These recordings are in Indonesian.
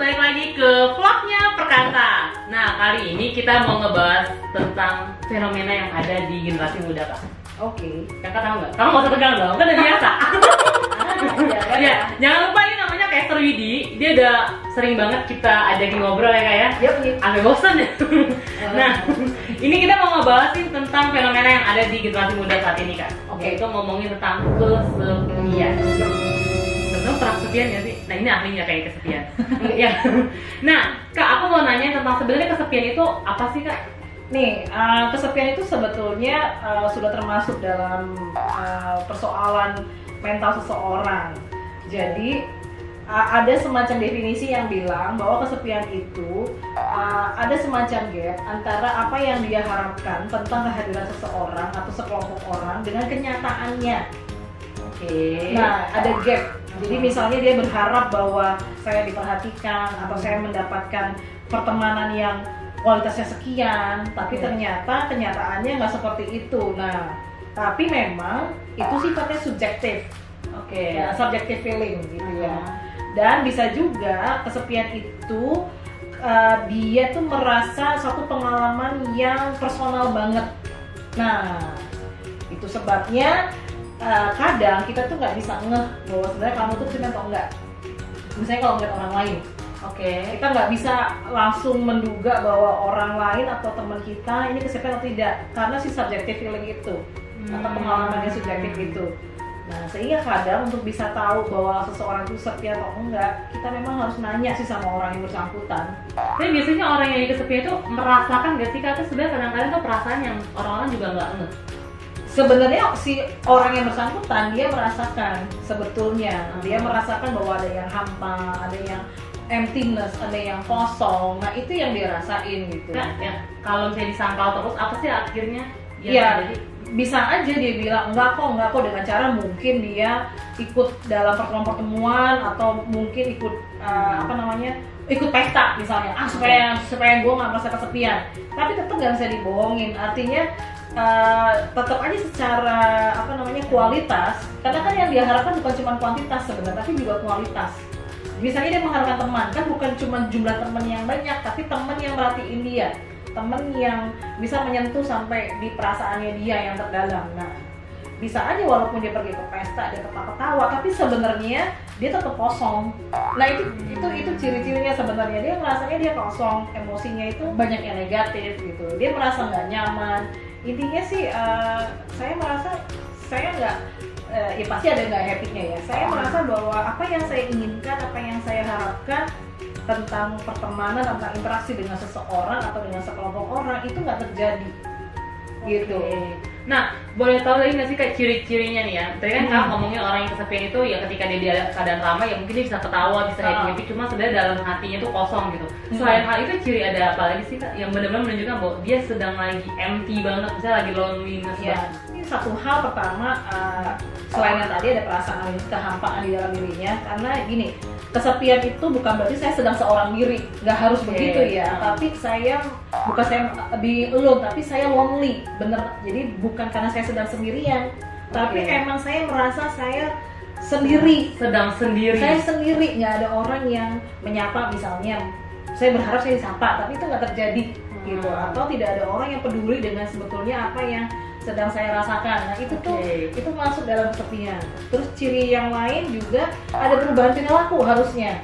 balik lagi ke vlognya Perkasa. Nah, kali ini kita mau ngebahas tentang fenomena yang ada di generasi muda, Kak. Oke. Kakak tahu nggak? Kamu nggak usah tegang dong, kan udah biasa. Ya, jangan lupa ini namanya Caster Widi. Dia udah sering banget kita ajakin ngobrol ya, Kak ya. Yuk. Agak bosan ya. Nah, ini kita mau ngebahasin tentang fenomena yang ada di generasi muda saat ini, Kak. Oke. Itu ngomongin tentang kesepian. Tentang pernah kesepian ya sih? Nah, ini ahlinya kayak kesepian. Ya. Nah, Kak, aku mau nanya tentang sebenarnya kesepian itu apa sih, Kak? Nih, kesepian itu sebetulnya sudah termasuk dalam persoalan mental seseorang. Jadi ada semacam definisi yang bilang bahwa kesepian itu ada semacam gap antara apa yang dia harapkan tentang kehadiran seseorang atau sekelompok orang dengan kenyataannya. Oke. Nah, ada gap. Jadi misalnya dia berharap bahwa saya diperhatikan atau saya mendapatkan pertemanan yang kualitasnya sekian, tapi ternyata kenyataannya nggak seperti itu. Nah, tapi memang itu sifatnya subjektif. Oke. Ya, subjective feeling gitu ya. Dan bisa juga kesepian itu dia tuh merasa suatu pengalaman yang personal banget. Nah, itu sebabnya kadang kita tuh nggak bisa ngeh bahwa sebenarnya kamu tuh kesepian atau enggak. Misalnya kalau ngeliat orang lain, Oke. kita nggak bisa langsung menduga bahwa orang lain atau teman kita ini kesepian atau tidak karena si subjective feeling itu atau pengalaman yang subjektif itu. Nah, sehingga kadang untuk bisa tahu bahwa seseorang itu setia atau enggak, kita memang harus nanya sih sama orang yang bersangkutan. Tapi biasanya orang yang kesepian itu merasakan gak sih, Kak? Itu sebenarnya kadang-kadang tuh perasaan yang orang-orang juga nggak ngeh. Sebenarnya si orang yang bersangkutan dia merasakan sebetulnya, dia merasakan bahwa ada yang hampa, ada yang emptiness, ada yang kosong. Nah, itu yang dia rasain gitu. Nah, ya, kalau misalnya disangkal terus, apa sih akhirnya yang Iya, terjadi? bisa aja dia bilang enggak kok dengan cara mungkin dia ikut dalam pertemuan atau mungkin ikut ikut pesta misalnya supaya gue nggak merasa kesepian, tapi tetap nggak bisa dibohongin. Artinya tetap aja secara kualitas, karena kan yang dia harapkan bukan cuma kuantitas sebenarnya tapi juga kualitas. Misalnya dia mengharapkan teman, kan bukan cuma jumlah teman yang banyak, tapi teman yang merhatiin dia, teman yang bisa menyentuh sampai di perasaannya dia yang terdalam. Nah, bisa aja walaupun dia pergi ke pesta, dia ketawa-ketawa, tapi sebenarnya dia tetap kosong. Nah, itu ciri-cirinya sebenarnya, dia merasanya dia kosong, emosinya itu banyak yang negatif gitu. Dia merasa nggak nyaman. Intinya sih saya merasa saya nggak ya pasti ada nggak happy-nya ya. Saya merasa bahwa apa yang saya inginkan, apa yang saya harapkan tentang pertemanan, tentang interaksi dengan seseorang atau dengan sekelompok orang itu nggak terjadi gitu. Nah, boleh tahu lagi nggak sih kayak ciri-cirinya nih ya? Tadi kan Kak ngomongin orang yang kesepian itu ya ketika dia di keadaan ramai ya mungkin dia bisa ketawa, bisa happy, cuma sebenarnya dalam hatinya tuh kosong gitu. Selain hal itu, ciri ada apa lagi sih, Kak yang benar-benar menunjukkan bahwa dia sedang lagi empty banget, misalnya lagi loneliness banget? Ini satu hal pertama, selain yang tadi ada perasaan kehampaan di dalam dirinya, karena gini, kesepian itu bukan berarti saya sedang seorang diri, nggak harus begitu ya. Tapi saya be alone, tapi saya lonely, bener. Jadi bukan karena saya sedang sendirian, tapi emang saya merasa saya sendiri, sedang sendiri. Saya sendiri, nggak ada orang yang menyapa misalnya. Saya berharap saya disapa, tapi itu nggak terjadi gitu. Atau tidak ada orang yang peduli dengan sebetulnya apa yang sedang saya rasakan. Nah, itu tuh itu masuk dalam kesepian. Terus ciri yang lain juga ada perubahan perilaku harusnya.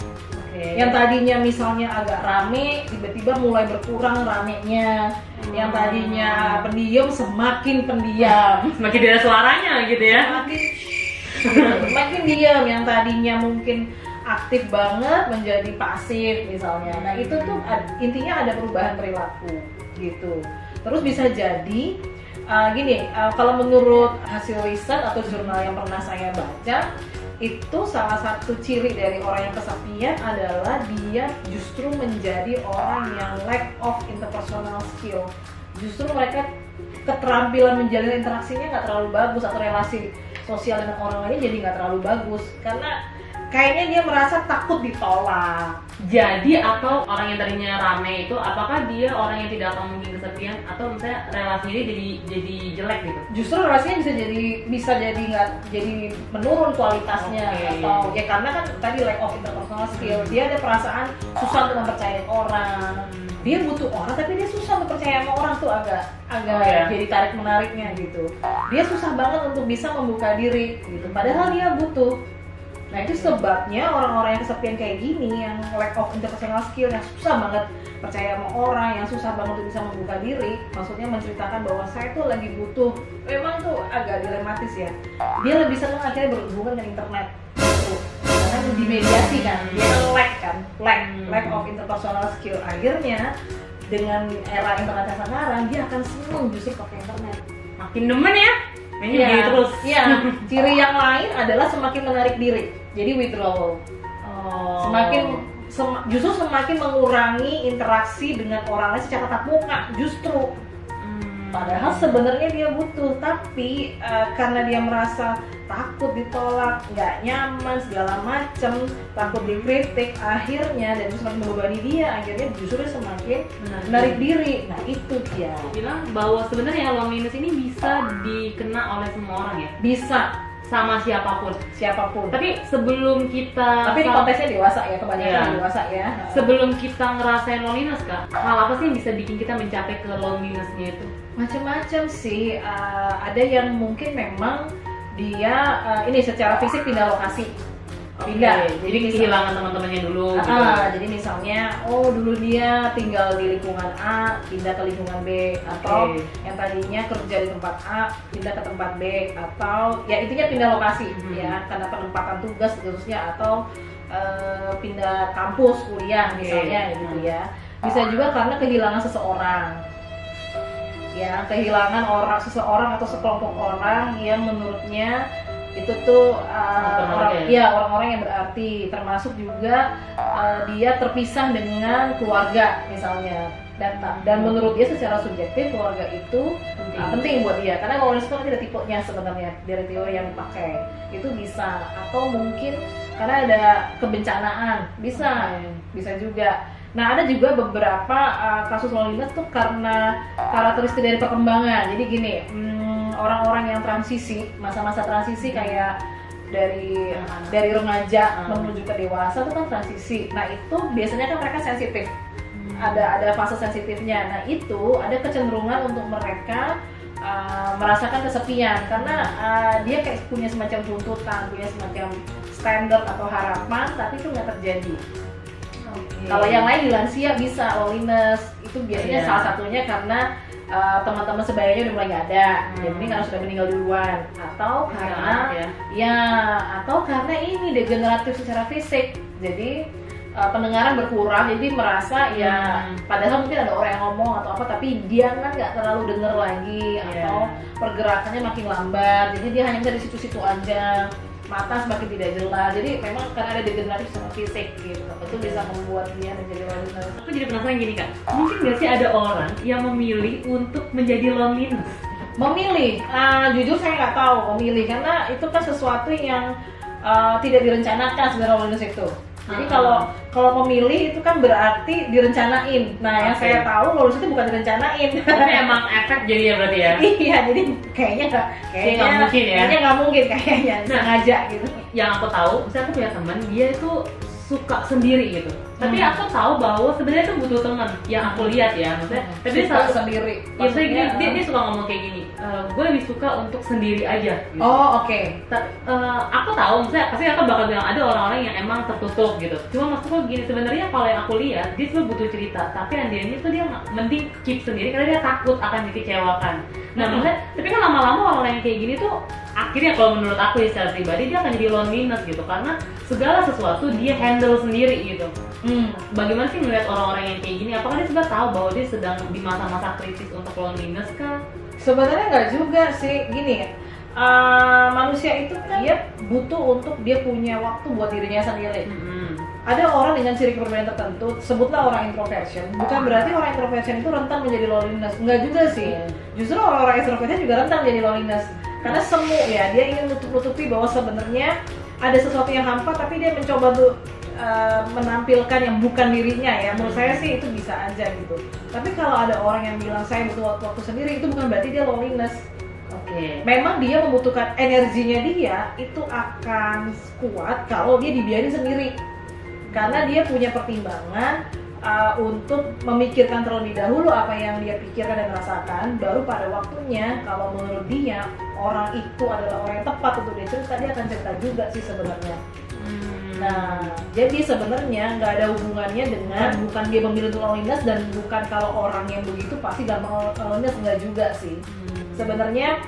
Yang tadinya misalnya agak rame, tiba-tiba mulai berkurang ramenya. Yang tadinya pendiam semakin pendiam, Semakin tidak ada suaranya gitu ya. Semakin diam. Yang tadinya mungkin aktif banget menjadi pasif misalnya. Nah, itu tuh intinya ada perubahan perilaku gitu. Terus bisa jadi kalau menurut hasil riset atau jurnal yang pernah saya baca, itu salah satu ciri dari orang yang kesepian adalah dia justru menjadi orang yang lack of interpersonal skill. Justru mereka keterampilan menjalin interaksinya nggak terlalu bagus, atau relasi sosial dengan orang lain jadi nggak terlalu bagus, karena kayaknya dia merasa takut ditolak. Jadi atau orang yang tadinya rame itu, apakah dia orang yang tidak akan mungkin kesepian atau misalnya relasinya dia jadi jelek gitu? Justru relasinya bisa jadi nggak jadi menurun kualitasnya. Oke. Atau ya karena kan tadi lack of interpersonal skill, dia ada perasaan susah untuk mempercayai orang. Dia butuh orang tapi dia susah untuk percaya sama orang tuh agak Oh, ya. jadi tarik menariknya gitu. Dia susah banget untuk bisa membuka diri gitu. Padahal dia butuh. Nah itu sebabnya orang-orang yang kesepian kayak gini, yang lack of interpersonal skill, yang susah banget percaya sama orang, yang susah banget untuk bisa membuka diri, maksudnya menceritakan bahwa saya tuh lagi butuh, memang tuh agak dilematis ya. Dia lebih senang akhirnya berhubungan dengan internet gitu. Karena dimediasi kan, dia lack of interpersonal skill. Akhirnya dengan era internet yang sekarang, dia akan senang justru pakai internet. Makin demen ya? Kayaknya Iya, begini terus. iya. Ciri yang lain adalah semakin menarik diri. Jadi withdrawal. Oh. Justru semakin mengurangi interaksi dengan orang lain secara tatap muka. Justru. Padahal sebenarnya dia butuh, tapi karena dia merasa takut ditolak, nggak nyaman segala macem, takut dikritik, akhirnya dan itu semakin membebani dia, akhirnya justru dia semakin menarik diri. Nah itu dia. Bilang bahwa sebenarnya loneliness ini bisa dikena oleh semua orang ya, Bisa sama siapapun. Tapi sebelum kita Tapi ini konteksnya dewasa ya, kebanyakan Iya. dewasa ya. sebelum kita ngerasain loneliness kak, hal apa sih yang bisa bikin kita mencapai ke loneliness-nya itu? Macam-macam sih. Ada yang mungkin memang dia ini secara fisik pindah lokasi. Pindah. Jadi kehilangan teman-temannya dulu gitu. Jadi misalnya, dulu dia tinggal di lingkungan A, pindah ke lingkungan B, atau yang tadinya kerja di tempat A, pindah ke tempat B, atau ya intinya pindah lokasi ya, karena penempatan tugas khususnya, atau pindah kampus kuliah misalnya gitu ya. Bisa juga karena kehilangan seseorang. Ya, kehilangan seseorang atau sekelompok orang yang menurutnya itu tuh orang-orang yang berarti, termasuk juga dia terpisah dengan keluarga misalnya, dan menurut dia secara subjektif keluarga itu penting buat dia, karena loneliness itu kan ada tipenya sebenarnya dari teori yang dipakai. Itu bisa, atau mungkin karena ada kebencanaan, bisa juga. Nah ada juga beberapa kasus loneliness tuh karena karakteristik dari perkembangan. Jadi gini, orang-orang yang transisi, masa-masa transisi kayak dari remaja menuju ke dewasa itu kan transisi. Nah itu biasanya kan mereka sensitif, ada fase sensitifnya. Nah itu ada kecenderungan untuk mereka merasakan kesepian karena dia kayak punya semacam tuntutan, punya semacam standar atau harapan, tapi itu nggak terjadi. Kalau yang lain di lansia bisa loneliness, itu biasanya salah satunya karena teman-teman sebayanya udah mulai nggak ada, jadi karena sudah meninggal duluan, atau karena atau karena ini degeneratif secara fisik, jadi pendengaran berkurang, jadi merasa padahal mungkin ada orang yang ngomong atau apa, tapi dia kan nggak terlalu denger lagi, atau pergerakannya makin lambat, jadi dia hanya bisa di situ-situ aja. Mata semakin tidak jelas, jadi memang karena ada degeneratif secara fisik gitu, itu bisa membuat dia menjadi loneliness. Aku jadi penasaran gini kak, mungkin nggak sih ada orang yang memilih untuk menjadi loneliness? Memilih, jujur saya nggak tahu memilih, karena itu kan sesuatu yang tidak direncanakan sebenarnya loneliness itu. Jadi kalau memilih itu kan berarti direncanain. Nah yang saya tahu loneliness itu bukan direncanain. Tapi emang efek jadi ya berarti ya? Iya, jadi kayaknya nggak mungkin ya? Kayaknya nggak mungkin kayaknya, sengaja gitu. Yang aku tahu, misalnya aku punya teman, dia itu suka sendiri gitu. Tapi aku tahu bahwa sebenarnya itu butuh teman. Yang aku lihat ya, maksudnya. Tapi dia suka sendiri. Ya, dia suka ngomong kayak gini. Gue lebih suka untuk sendiri aja. Gitu. Oh oke. Aku tahu, misalnya pasti aku bakal bilang ada orang-orang yang emang tertutup gitu. Cuma maksudku gini, sebenarnya kalau yang aku lihat dia cuma butuh cerita. Tapi Andiani tuh dia mending keep sendiri karena dia takut akan dikecewakan. Nah, maksudnya, tapi kan lama-lama orang yang kayak gini tuh akhirnya kalau menurut aku ya secara pribadi dia akan jadi loneliness gitu, karena segala sesuatu dia handle sendiri gitu. Bagaimana sih melihat orang-orang yang kayak gini? Apakah dia sudah tahu bahwa dia sedang di masa-masa kritis untuk loneliness kah? Sebenarnya nggak juga sih, gini ya. Manusia itu kan dia butuh untuk dia punya waktu buat dirinya sendiri. Ada orang dengan ciri kepribadian tertentu, sebutlah orang introversion. Bukan berarti orang introversion itu rentan menjadi loneliness. Enggak juga sih. Justru orang extroversion juga rentan menjadi loneliness. Karena semu ya, dia ingin nutup-nutupi bahwa sebenarnya ada sesuatu yang hampa tapi dia mencoba untuk menampilkan yang bukan dirinya ya, menurut saya sih itu bisa aja gitu. Tapi kalau ada orang yang bilang saya butuh waktu sendiri, itu bukan berarti dia loneliness. Memang dia membutuhkan energinya, dia itu akan kuat kalau dia dibiarin sendiri, karena dia punya pertimbangan untuk memikirkan terlebih dahulu apa yang dia pikirkan dan rasakan, baru pada waktunya kalau menurut dia orang itu adalah orang yang tepat untuk dia cerita, dia akan cerita juga sih sebenarnya. Nah, jadi sebenarnya nggak ada hubungannya dengan bukan dia memilih untuk loneliness, dan bukan kalau orang yang begitu pasti gampang loneliness, nggak juga sih. Sebenarnya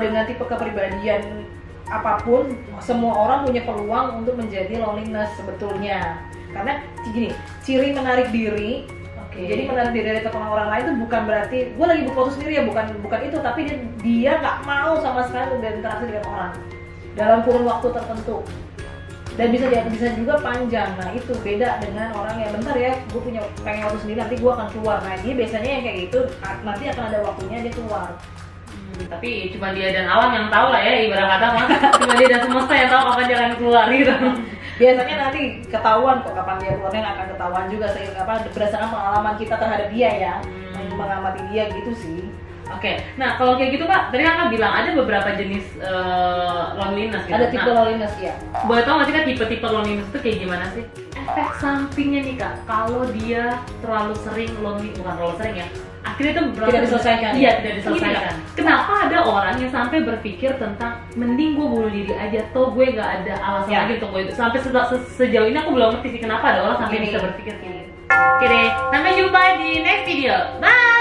dengan tipe kepribadian apapun, semua orang punya peluang untuk menjadi loneliness sebetulnya. Karena gini, ciri menarik diri, jadi menarik diri dari teman orang lain itu bukan berarti gue lagi butuh waktu sendiri ya, bukan itu, tapi dia nggak mau sama sekali berinteraksi dengan orang dalam kurun waktu tertentu. Dan bisa juga panjang. Nah itu beda dengan orang yang bentar ya, gue pengen waktu sendiri, nanti gue akan keluar. Nah dia biasanya yang kayak gitu, nanti akan ada waktunya dia keluar. Tapi cuma dia dan alam yang tahu lah ya, ibarat kata mah cuma dia dan semesta yang tahu kapan dia akan keluar gitu. Biasanya nanti ketahuan kok kapan dia keluarnya, akan ketahuan juga berdasarkan pengalaman kita terhadap dia ya, mengamati dia gitu sih. Oke, nah kalau kayak gitu Kak, tadi Kakak bilang ada beberapa jenis loneliness gitu. Ada tipe loneliness ya. Boleh tau nggak sih Kak, tipe-tipe loneliness itu kayak gimana sih? Efek sampingnya nih Kak, kalau dia terlalu sering lonely, bukan terlalu sering ya, akhirnya itu tidak diselesaikan. Iya, tidak diselesaikan. Kenapa ada orang yang sampai berpikir tentang mending gue bunuh diri aja, toh gue nggak ada alasan lagi untuk gue itu. Sampai sejauh ini aku belum ngerti sih kenapa ada orang sampai bisa berpikir kayak gitu. Oke deh, sampai jumpa di next video. Bye.